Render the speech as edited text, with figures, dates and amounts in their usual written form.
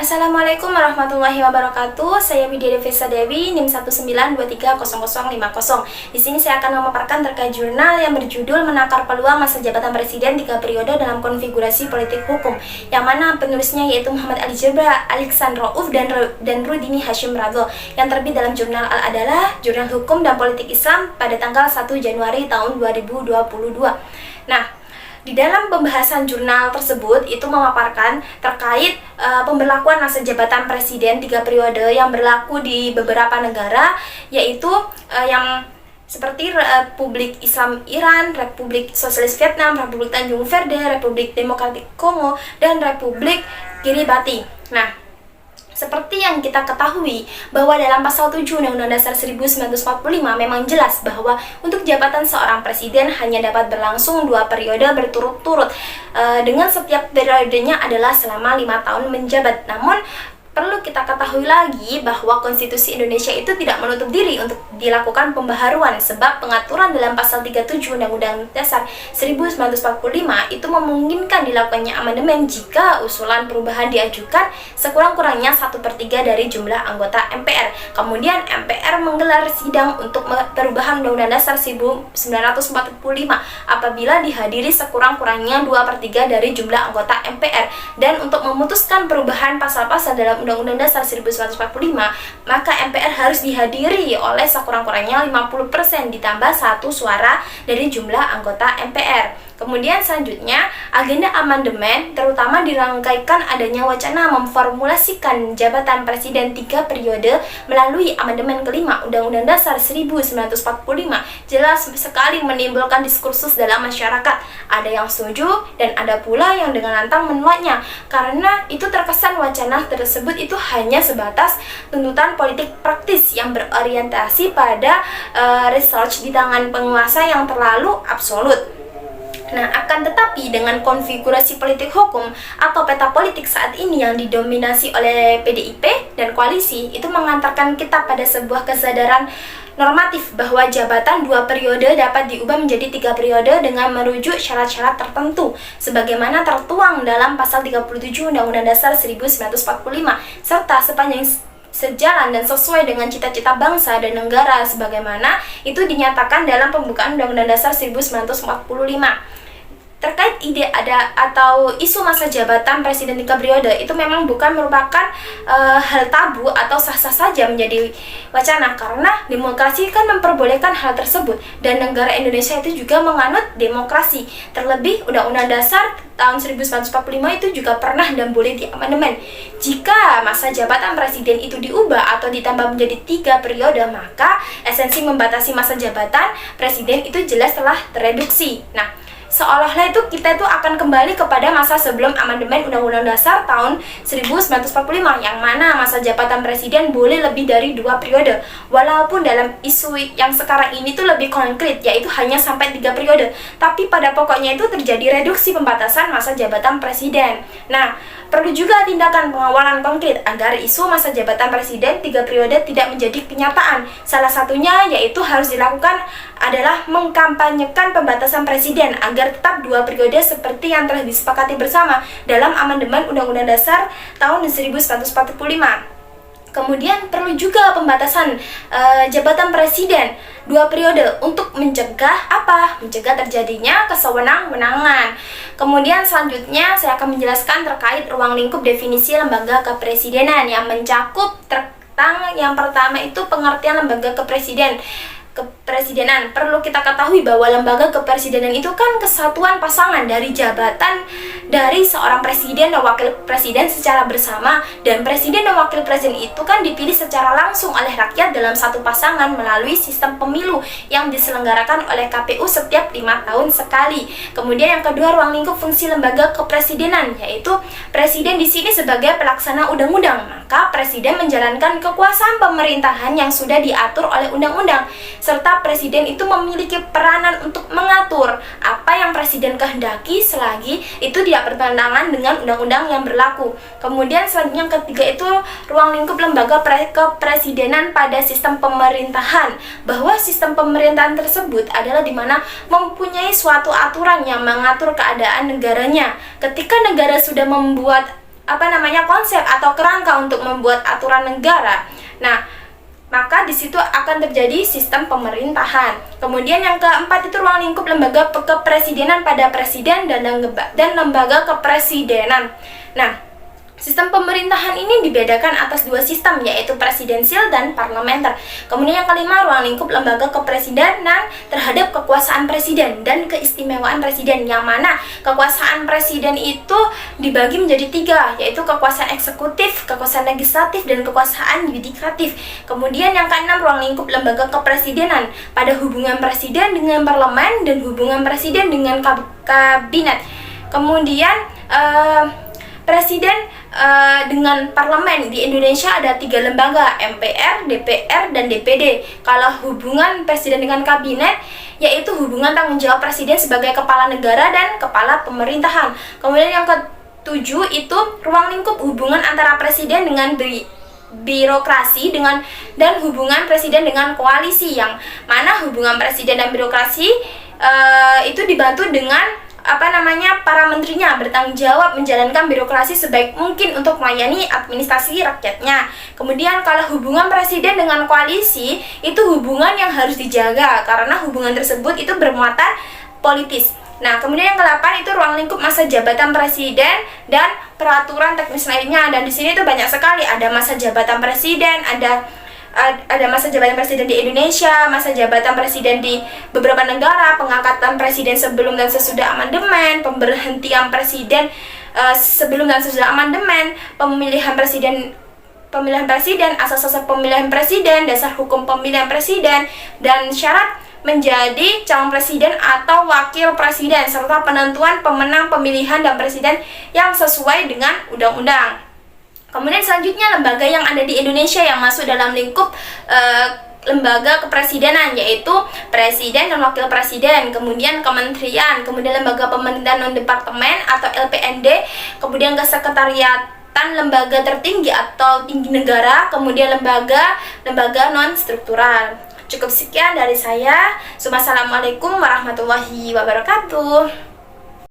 Assalamualaikum warahmatullahi wabarakatuh. Saya Widya Devesa Dewi, NIM 1923050. Di sini saya akan memaparkan terkait jurnal yang berjudul Menakar Peluang Masa Jabatan Presiden 3 Periode dalam Konfigurasi Politik Hukum, yang mana penulisnya yaitu Muhammad Ali Jabra, Alexander Rauf, dan Rudini Hashim Rago, yang terbit dalam jurnal Al-Adalah, Jurnal Hukum dan Politik Islam pada tanggal 1 Januari tahun 2022. Nah, di dalam pembahasan jurnal tersebut itu memaparkan terkait pemberlakuan masa jabatan presiden 3 periode yang berlaku di beberapa negara, yaitu yang seperti Republik Islam Iran, Republik Sosialis Vietnam, Republik Tanjung Verde, Republik Demokratik Kongo, dan Republik Kiribati. Nah, seperti yang kita ketahui bahwa dalam pasal 7 Undang-Undang Dasar 1945 memang jelas bahwa untuk jabatan seorang presiden hanya dapat berlangsung 2 periode berturut-turut, dengan setiap periodenya adalah selama 5 tahun menjabat. Namun perlu kita ketahui lagi bahwa Konstitusi Indonesia itu tidak menutup diri untuk dilakukan pembaharuan, sebab pengaturan dalam pasal 37 Undang-Undang Dasar 1945 itu memungkinkan dilakukannya amandemen jika usulan perubahan diajukan sekurang-kurangnya 1/3 dari jumlah anggota MPR. Kemudian MPR menggelar sidang untuk perubahan Undang-Undang Dasar 1945 apabila dihadiri sekurang-kurangnya 2/3 dari jumlah anggota MPR, dan untuk memutuskan perubahan pasal-pasal dalam Undang-Undang Dasar 1945, maka MPR harus dihadiri oleh sekurang-kurangnya 50% ditambah 1 suara dari jumlah anggota MPR. Kemudian selanjutnya, agenda amandemen terutama dirangkaikan adanya wacana memformulasikan jabatan presiden 3 periode melalui amandemen kelima Undang-Undang Dasar 1945. Jelas sekali menimbulkan diskursus dalam masyarakat. Ada yang setuju dan ada pula yang dengan lantang menolaknya, karena itu terkesan wacana tersebut itu hanya sebatas tuntutan politik praktis yang berorientasi pada research di tangan penguasa yang terlalu absolut. Nah, akan tetapi dengan konfigurasi politik hukum atau peta politik saat ini yang didominasi oleh PDIP dan koalisi, itu mengantarkan kita pada sebuah kesadaran normatif bahwa jabatan 2 periode dapat diubah menjadi 3 periode dengan merujuk syarat-syarat tertentu sebagaimana tertuang dalam pasal 37 Undang-Undang Dasar 1945, serta sepanjang sejalan dan sesuai dengan cita-cita bangsa dan negara sebagaimana itu dinyatakan dalam pembukaan Undang-Undang Dasar 1945. Terkait ide ada atau isu masa jabatan presiden 3 periode itu memang bukan merupakan hal tabu atau sah-sah saja menjadi wacana, karena demokrasi kan memperbolehkan hal tersebut dan negara Indonesia itu juga menganut demokrasi. Terlebih Undang-Undang Dasar tahun 1945 itu juga pernah dan boleh diamandemen. Jika masa jabatan presiden itu diubah atau ditambah menjadi 3 periode, maka esensi membatasi masa jabatan presiden itu jelas telah tereduksi. Nah, seolah-olah itu kita itu akan kembali kepada masa sebelum amandemen Undang-Undang Dasar tahun 1945, yang mana masa jabatan presiden boleh lebih dari 2 periode. Walaupun dalam isu yang sekarang ini tuh lebih konkret, yaitu hanya sampai 3 periode, tapi pada pokoknya itu terjadi reduksi pembatasan masa jabatan presiden. Nah, perlu juga tindakan pengawalan konkret agar isu masa jabatan presiden 3 periode tidak menjadi kenyataan. Salah satunya yaitu harus dilakukan adalah mengkampanyekan pembatasan presiden agar tetap 2 periode seperti yang telah disepakati bersama dalam amandemen Undang-Undang Dasar tahun 1945. Kemudian perlu juga pembatasan jabatan presiden 2 periode untuk mencegah apa? Mencegah terjadinya kesewenang-wenangan. Kemudian selanjutnya saya akan menjelaskan terkait ruang lingkup definisi lembaga kepresidenan yang mencakup tentang yang pertama itu pengertian lembaga kepresidenan. Perlu kita ketahui bahwa lembaga kepresidenan itu kan kesatuan pasangan dari jabatan dari seorang presiden dan wakil presiden secara bersama, dan presiden dan wakil presiden itu kan dipilih secara langsung oleh rakyat dalam satu pasangan melalui sistem pemilu yang diselenggarakan oleh KPU setiap 5 tahun sekali. Kemudian yang kedua, ruang lingkup fungsi lembaga kepresidenan, yaitu presiden di sini sebagai pelaksana undang-undang, maka presiden menjalankan kekuasaan pemerintahan yang sudah diatur oleh undang-undang, serta presiden itu memiliki peranan untuk mengatur apa yang presiden kehendaki selagi itu tidak bertentangan dengan undang-undang yang berlaku. Kemudian selanjutnya yang ketiga itu ruang lingkup lembaga kepresidenan pada sistem pemerintahan, bahwa sistem pemerintahan tersebut adalah di mana mempunyai suatu aturan yang mengatur keadaan negaranya. Ketika negara sudah membuat konsep atau kerangka untuk membuat aturan negara. Nah, maka di situ akan terjadi sistem pemerintahan. Kemudian yang keempat itu ruang lingkup lembaga kepresidenan pada presiden dan lembaga kepresidenan. Nah, sistem pemerintahan ini dibedakan atas dua sistem, yaitu presidensial dan parlementer. Kemudian yang kelima, ruang lingkup lembaga kepresidenan terhadap kekuasaan presiden dan keistimewaan presiden, yang mana kekuasaan presiden itu dibagi menjadi tiga, yaitu kekuasaan eksekutif, kekuasaan legislatif, dan kekuasaan yudikatif. Kemudian yang keenam, ruang lingkup lembaga kepresidenan pada hubungan presiden dengan parlemen dan hubungan presiden dengan kabinet. Kemudian presiden dengan parlemen di Indonesia ada 3 lembaga, MPR, DPR, dan DPD. Kalau hubungan presiden dengan kabinet, yaitu hubungan tanggung jawab presiden sebagai kepala negara dan kepala pemerintahan. Kemudian yang ketujuh itu ruang lingkup hubungan antara presiden dengan birokrasi dan hubungan presiden dengan koalisi, yang mana hubungan presiden dan birokrasi itu dibantu dengan para menterinya bertanggung jawab menjalankan birokrasi sebaik mungkin untuk melayani administrasi rakyatnya. Kemudian kalau hubungan presiden dengan koalisi itu hubungan yang harus dijaga karena hubungan tersebut itu bermuatan politis. Nah, kemudian yang ke-8 itu ruang lingkup masa jabatan presiden dan peraturan teknis lainnya. Dan di sini tuh banyak sekali, ada masa jabatan presiden, ada masa jabatan presiden di Indonesia, masa jabatan presiden di beberapa negara, pengangkatan presiden sebelum dan sesudah amandemen, pemberhentian presiden sebelum dan sesudah amandemen, pemilihan presiden, asas-asas pemilihan presiden, dasar hukum pemilihan presiden, dan syarat menjadi calon presiden atau wakil presiden, serta penentuan pemenang pemilihan dan presiden yang sesuai dengan undang-undang. Kemudian selanjutnya lembaga yang ada di Indonesia yang masuk dalam lingkup lembaga kepresidenan, yaitu presiden dan wakil presiden, kemudian kementerian, kemudian lembaga pemerintahan non-departemen atau LPND, kemudian kesekretariatan lembaga tertinggi atau tinggi negara, kemudian lembaga non-struktural. Cukup sekian dari saya. Assalamualaikum warahmatullahi wabarakatuh.